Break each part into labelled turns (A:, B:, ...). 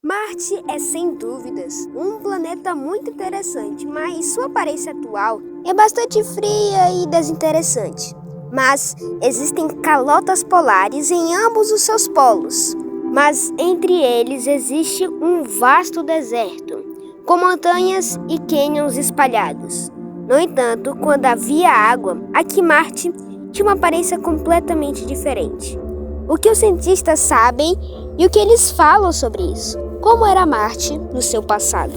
A: Marte é, sem dúvidas, um planeta muito interessante, mas sua aparência atual é bastante fria e desinteressante. Mas existem calotas polares em ambos os seus polos. Mas entre eles existe um vasto deserto, com montanhas e cânions espalhados. No entanto, quando havia água, aqui Marte tinha uma aparência completamente diferente. O que os cientistas sabem e o que eles falam sobre isso? Como era Marte no seu passado?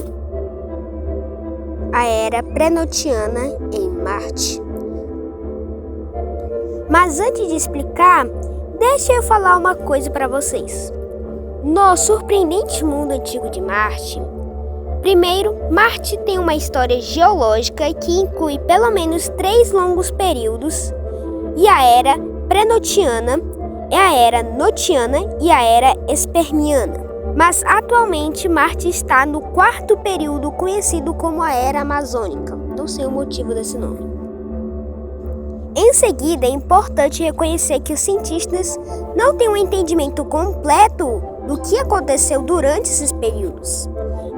A: A era pré-notiana em Marte. Mas antes de explicar, deixa eu falar uma coisa para vocês. No surpreendente mundo antigo de Marte, primeiro, Marte tem uma história geológica que inclui pelo menos 3 longos períodos, e a era pré-notiana, a era notiana e a era espermiana. Mas atualmente Marte está no 4º período conhecido como a Era Amazônica. Não sei o motivo desse nome. Em seguida, é importante reconhecer que os cientistas não têm um entendimento completo do que aconteceu durante esses períodos.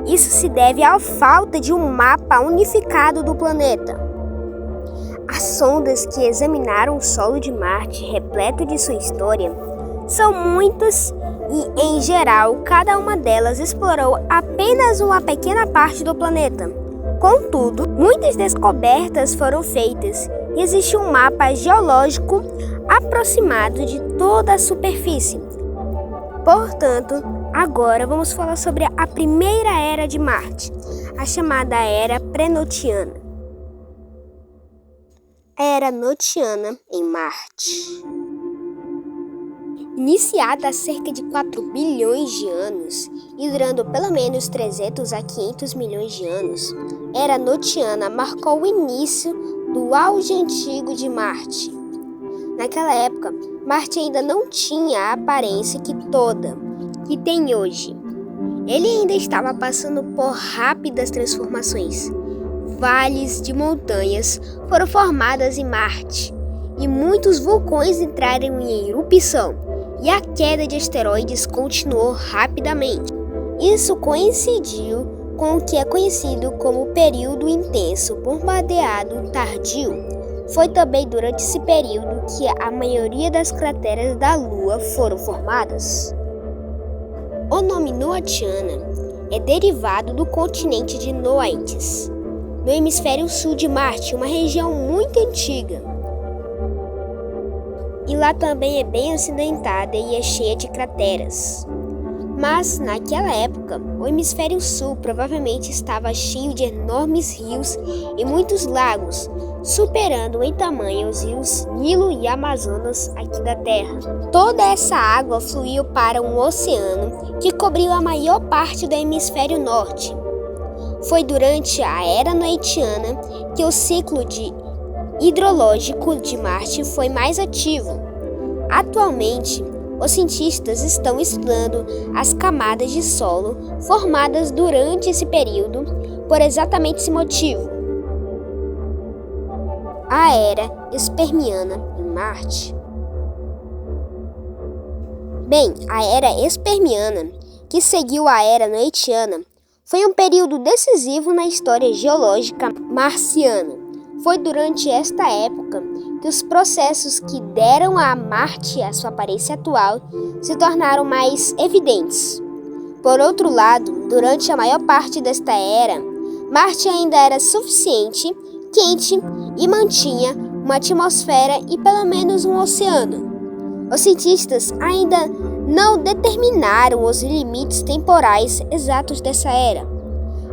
A: Isso se deve à falta de um mapa unificado do planeta. As sondas que examinaram o solo de Marte, repleto de sua história, são muitas e, em geral, cada uma delas explorou apenas uma pequena parte do planeta. Contudo, muitas descobertas foram feitas e existe um mapa geológico aproximado de toda a superfície. Portanto, agora vamos falar sobre a primeira era de Marte, a chamada Era Pré-Notiana. A Era Notiana em Marte. Iniciada há cerca de 4 bilhões de anos e durando pelo menos 300 a 500 milhões de anos, a Era Notiana marcou o início do auge antigo de Marte. Naquela época, Marte ainda não tinha a aparência que tem hoje. Ele ainda estava passando por rápidas transformações. Vales de montanhas foram formadas em Marte e muitos vulcões entraram em erupção. E a queda de asteroides continuou rapidamente. Isso coincidiu com o que é conhecido como período intenso bombardeado tardio. Foi também durante esse período que a maioria das crateras da Lua foram formadas. O nome Noatiana é derivado do continente de Noaentes, no hemisfério sul de Marte, uma região muito antiga. E lá também é bem acidentada e é cheia de crateras. Mas, naquela época, o hemisfério sul provavelmente estava cheio de enormes rios e muitos lagos, superando em tamanho os rios Nilo e Amazonas aqui da Terra. Toda essa água fluiu para um oceano que cobriu a maior parte do hemisfério norte. Foi durante a Era Noetiana que o ciclo hidrológico de Marte foi mais ativo. Atualmente, os cientistas estão estudando as camadas de solo formadas durante esse período por exatamente esse motivo. A Era Espermiana em Marte. Bem, a Era Espermiana, que seguiu a Era Noetiana, foi um período decisivo na história geológica marciana. Foi durante esta época que os processos que deram a Marte a sua aparência atual se tornaram mais evidentes. Por outro lado, durante a maior parte desta era, Marte ainda era suficiente quente e mantinha uma atmosfera e pelo menos um oceano. Os cientistas ainda não determinaram os limites temporais exatos dessa era.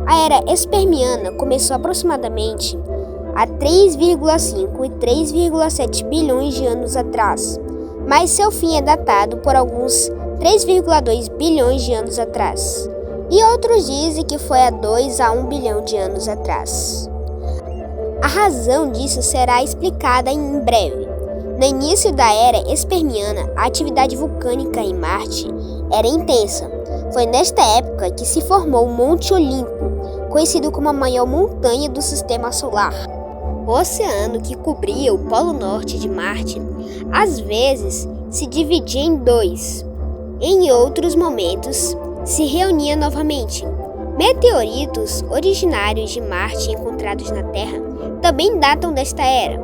A: A Era Espermiana começou aproximadamente há 3,5 e 3,7 bilhões de anos atrás, mas seu fim é datado por alguns 3,2 bilhões de anos atrás, e outros dizem que foi há 2 a 1 bilhão de anos atrás. A razão disso será explicada em breve. No início da Era Espermiana, a atividade vulcânica em Marte era intensa. Foi nesta época que se formou o Monte Olimpo, conhecido como a maior montanha do Sistema Solar. O oceano que cobria o Polo Norte de Marte, às vezes, se dividia em 2. Em outros momentos, se reunia novamente. Meteoritos originários de Marte encontrados na Terra também datam desta era.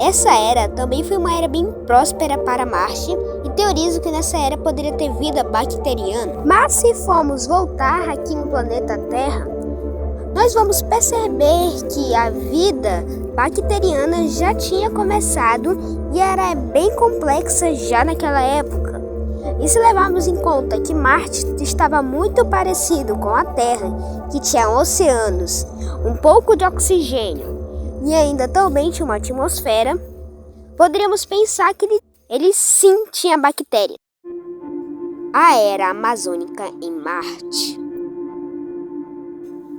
A: Essa era também foi uma era bem próspera para Marte e teorizo que nessa era poderia ter vida bacteriana. Mas se formos voltar aqui no planeta Terra, nós vamos perceber que a vida bacteriana já tinha começado e era bem complexa já naquela época. E se levarmos em conta que Marte estava muito parecido com a Terra, que tinha oceanos, um pouco de oxigênio e ainda também tinha uma atmosfera, poderíamos pensar que ele sim tinha bactérias. A Era Amazônica em Marte.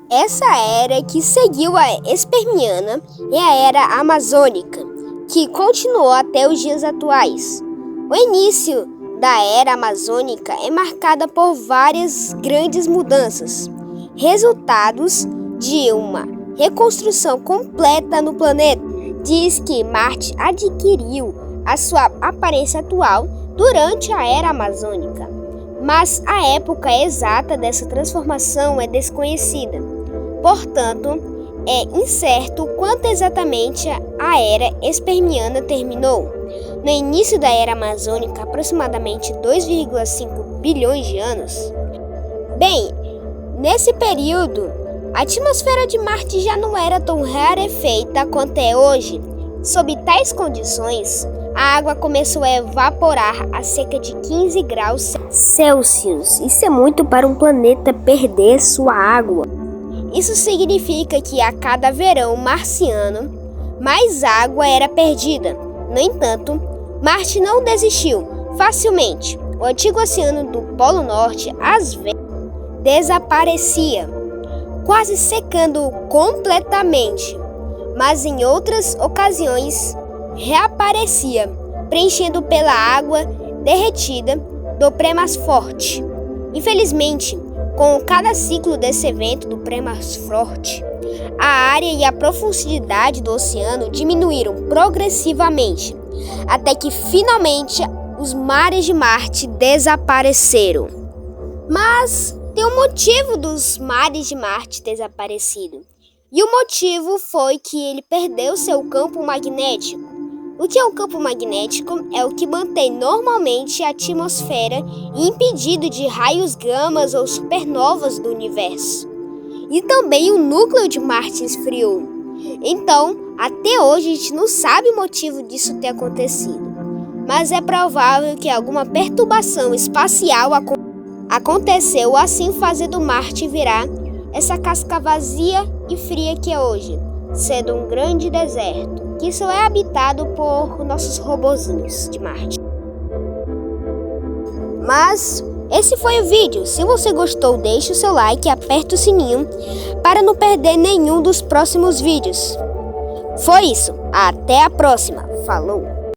A: Essa era que seguiu a Espermiana é a Era Amazônica, que continuou até os dias atuais. O início da Era Amazônica é marcada por várias grandes mudanças, resultados de uma reconstrução completa no planeta. Diz que Marte adquiriu a sua aparência atual durante a Era Amazônica, mas a época exata dessa transformação é desconhecida. Portanto, é incerto quando exatamente a Era Espermiana terminou. No início da Era Amazônica, aproximadamente 2,5 bilhões de anos. Bem, nesse período, a atmosfera de Marte já não era tão rarefeita quanto é hoje. Sob tais condições, a água começou a evaporar a cerca de 15 graus Celsius. Isso é muito para um planeta perder sua água. Isso significa que a cada verão marciano, mais água era perdida. No entanto, Marte não desistiu facilmente. O antigo oceano do Polo Norte às vezes desaparecia, quase secando-o completamente, mas em outras ocasiões reaparecia, preenchendo pela água derretida do permafrost. Infelizmente, com cada ciclo desse evento do permafrost, a área e a profundidade do oceano diminuíram progressivamente, até que finalmente os mares de Marte desapareceram. Mas tem um motivo dos mares de Marte desaparecido, e o motivo foi que ele perdeu seu campo magnético. O que é um campo magnético? É o que mantém normalmente a atmosfera impedido de raios gamas ou supernovas do universo. E também o núcleo de Marte esfriou. Então, até hoje a gente não sabe o motivo disso ter acontecido. Mas é provável que alguma perturbação espacial aconteceu, assim fazendo Marte virar essa casca vazia e fria que é hoje, sendo um grande deserto, que só é habitado por nossos robozinhos de Marte. Mas esse foi o vídeo. Se você gostou, deixe o seu like e aperte o sininho para não perder nenhum dos próximos vídeos. Foi isso. Até a próxima. Falou!